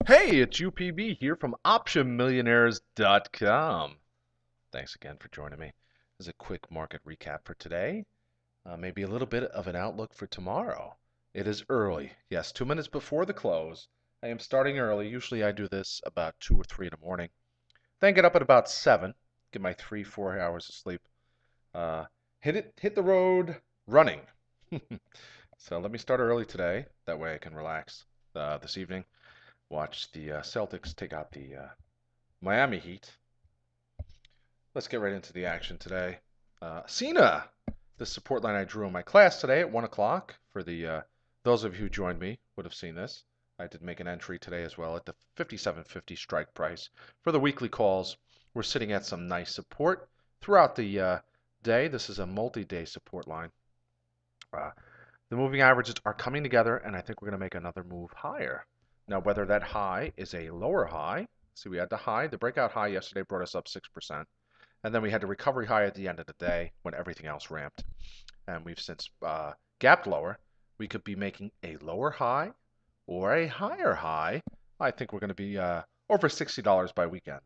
Hey, it's UPB here from OptionMillionaires.com. Thanks again for joining me. This is a quick market recap for today. Maybe a little bit of an outlook for tomorrow. It is early. Yes, 2 minutes before the close. I am starting early. Usually I do this about 2 or 3 in the morning. Then get up at about 7, get my 3, 4 hours of sleep. Uh, hit the road running. So let me start early today. That way I can relax this evening. Watch the Celtics take out the Miami Heat. Let's get right into the action today. SINA, the support line I drew in my class today at 1 o'clock. For the those of you who joined me would have seen this. I did make an entry today as well at the 57.50 strike price. For the weekly calls, we're sitting at some nice support throughout the day. This is a multi-day support line. The moving averages are coming together, and I think we're going to make another move higher. Now, whether that high is a lower high, see, we had the breakout high yesterday brought us up 6%, and then we had the recovery high at the end of the day when everything else ramped, and we've since gapped lower. We could be making a lower high or a higher high. I think we're going to be over $60 by weekend,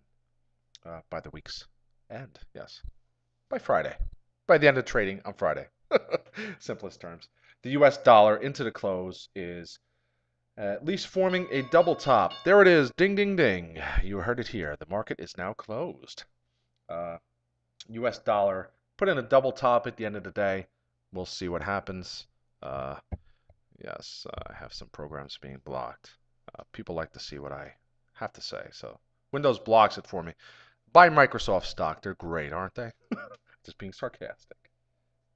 by the week's end, yes, by Friday, by the end of trading on Friday. Simplest terms. The US dollar into the close is at least forming a double top. There it is. Ding, ding, ding. You heard it here. The market is now closed. US dollar put in a double top at the end of the day. We'll see what happens. Yes, I have some programs being blocked. People like to see what I have to say. So Windows blocks it for me. Buy Microsoft stock. They're great, aren't they? Just being sarcastic.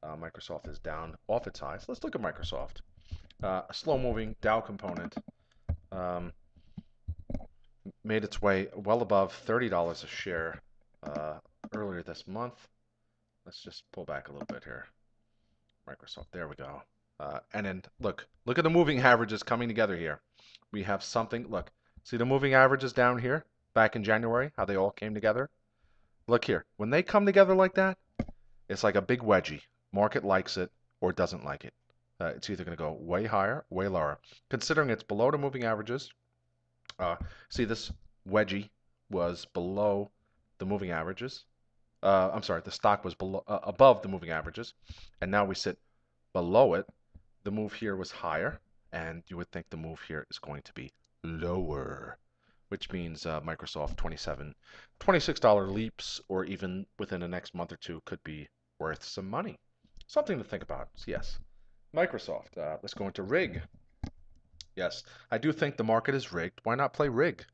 Microsoft is down off its highs. Let's look at Microsoft. A slow-moving Dow component made its way well above $30 a share earlier this month. Let's just pull back a little bit here. Microsoft, there we go. And then look at the moving averages coming together here. We have something, look, see the moving averages down here back in January, how they all came together? Look here, when they come together like that, it's like a big wedgie. Market likes it or doesn't like it. It's either going to go way higher, way lower. Considering it's below the moving averages, see this wedgie was below the moving averages. I'm sorry, the stock was below, above the moving averages, and now we sit below it. The move here was higher, and you would think the move here is going to be lower, which means Microsoft $26 leaps, or even within the next month or two, could be worth some money. Something to think about, yes. Microsoft, let's go into rig. Yes, I do think the market is rigged. Why not play rig?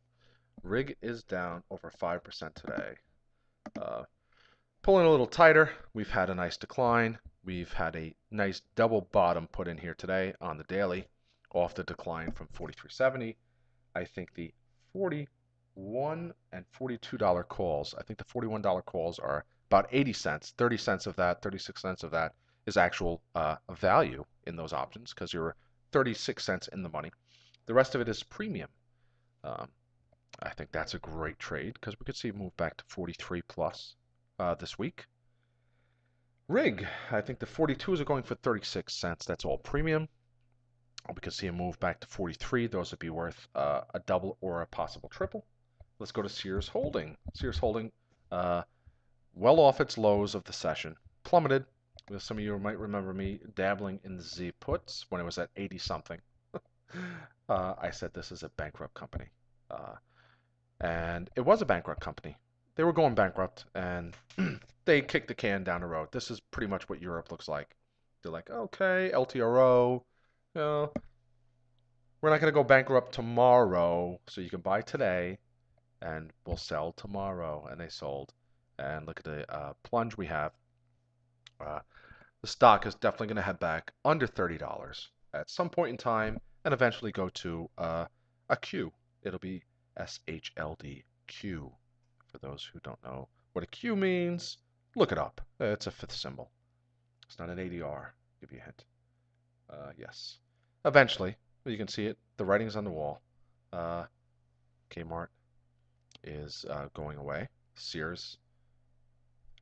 Rig is down over 5% today. Pulling a little tighter. We've had a nice decline. We've had a nice double bottom put in here today on the daily off the decline from 43.70. I think the $41 and $42 calls, I think the $41 calls are about 80 cents. 30 cents of that, 36 cents of that is actual value in those options because you're 36 cents in the money. The rest of it is premium. I think that's a great trade because we could see it move back to 43 plus this week. Rig, I think the 42s are going for 36 cents. That's all premium. We could see a move back to 43. Those would be worth a double or a possible triple. Let's go to Sears Holding. Sears Holding, well off its lows of the session, plummeted. Some of you might remember me dabbling in Z puts when it was at 80 something. I said this is a bankrupt company. And it was a bankrupt company. They were going bankrupt and they kicked the can down the road. This is pretty much what Europe looks like. They're like, okay, LTRO, you know, we're not going to go bankrupt tomorrow, so you can buy today and we'll sell tomorrow. And they sold. And look at the plunge we have. The stock is definitely going to head back under $30 at some point in time and eventually go to a Q. It'll be SHLDQ. For those who don't know what a Q means, look it up. It's a fifth symbol. It's not an ADR. Give you a hint. Yes. Eventually, you can see it. The writing's on the wall. Kmart is going away. Sears.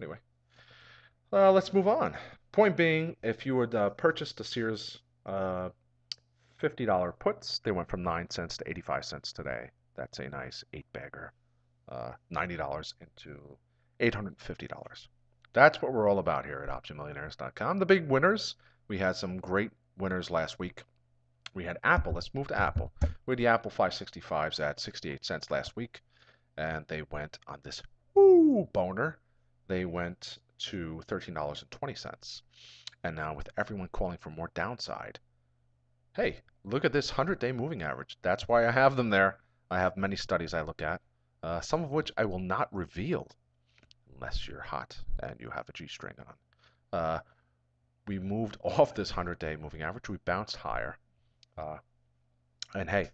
Anyway, let's move on. Point being, if you would purchase the Sears $50 puts, they went from 9 cents to 85 cents today. That's a nice 8-bagger. $90 into $850. That's what we're all about here at OptionMillionaires.com. The big winners. We had some great winners last week. We had Apple. Let's move to Apple. We had the Apple 565s at 68 cents last week, and they went on this boner. They went to $13.20. And now with everyone calling for more downside, hey, look at this 100-day moving average. That's why I have them there. I have many studies I look at, some of which I will not reveal unless you're hot and you have a G-string on. We moved off this 100-day moving average. We bounced higher. And hey,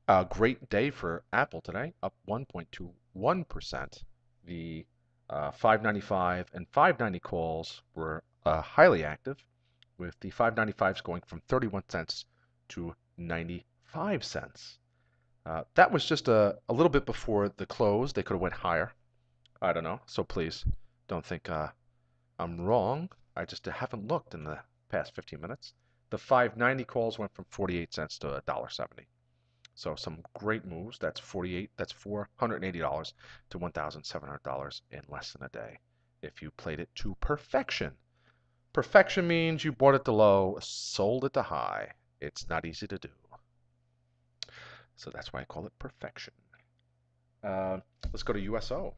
a great day for Apple today, up 1.21%. The 595 and 590 calls were highly active, with the 595s going from 31 cents to 95 cents. That was just a little bit before the close. They could have went higher. I don't know. So please don't think I'm wrong. I just haven't looked in the past 15 minutes. The 590 calls went from 48 cents to $1.70. So some great moves. That's $480 to $1,700 in less than a day if you played it to perfection. Perfection means you bought it to low, sold it to high. It's not easy to do. So that's why I call it perfection. Let's go to USO.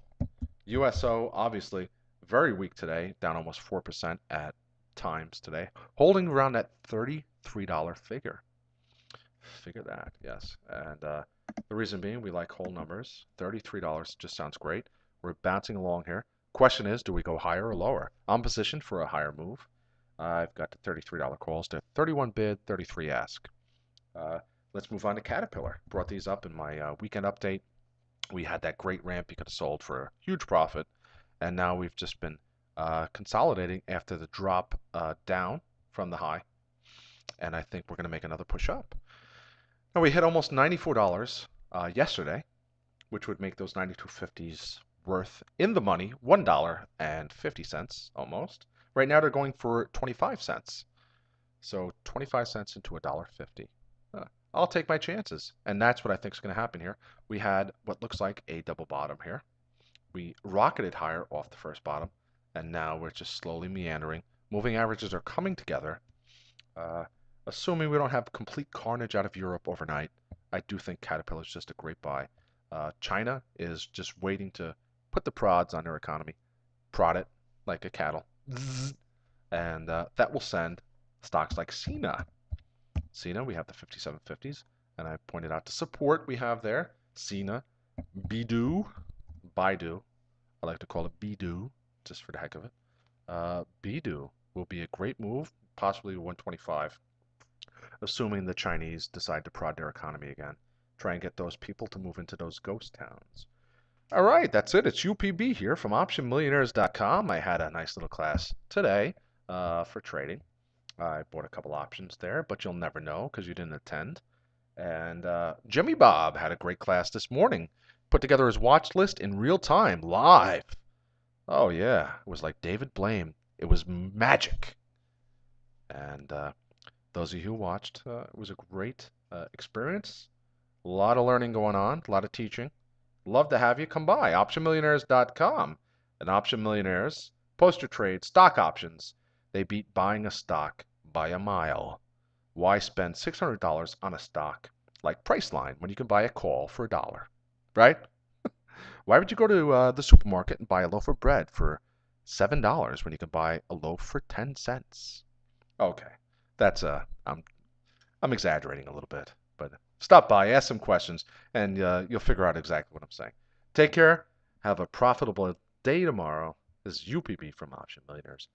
USO, obviously, very weak today, down almost 4% at times today, holding around that $33 figure. Figure that, yes. And the reason being, we like whole numbers. $33 just sounds great. We're bouncing along here. Question is, do we go higher or lower? I'm positioned for a higher move. I've got the $33 calls to 31 bid, 33 ask. Let's move on to Caterpillar. Brought these up in my weekend update. We had that great ramp you could have sold for a huge profit, and now we've just been consolidating after the drop down from the high, and I think we're going to make another push up. Now we hit almost $94 yesterday, which would make those 92.50s worth in the money $1.50 almost. Right now they're going for 25 cents, so 25 cents into $1.50. I'll take my chances, and that's what I think is going to happen here. We had what looks like a double bottom here. We rocketed higher off the first bottom, and now we're just slowly meandering. Moving averages are coming together. Assuming we don't have complete carnage out of Europe overnight, I do think Caterpillar is just a great buy. China is just waiting to put the prods on their economy, prod it like a cattle, and that will send stocks like Sina. Sina, we have the 5750s, and I pointed out the support we have there. Sina, Baidu, I like to call it Baidu, just for the heck of it. Baidu will be a great move, possibly 125, assuming the Chinese decide to prod their economy again. Try and get those people to move into those ghost towns. All right, that's it. It's UPB here from OptionMillionaires.com. I had a nice little class today for trading. I bought a couple options there, but you'll never know because you didn't attend. And Jimmy Bob had a great class this morning. Put together his watch list in real time, live. Oh, yeah. It was like David Blaine. It was magic. And those of you who watched, it was a great experience. A lot of learning going on, a lot of teaching. Love to have you come by. OptionMillionaires.com. And Option Millionaires, post your trade, stock options. They beat buying a stock by a mile. Why spend $600 on a stock like Priceline when you can buy a call for $1? Right? Why would you go to the supermarket and buy a loaf of bread for $7 when you can buy a loaf for 10 cents? Okay, that's I'm exaggerating a little bit, but stop by, ask some questions, and you'll figure out exactly what I'm saying. Take care. Have a profitable day tomorrow. This is UPB from Option Millionaires.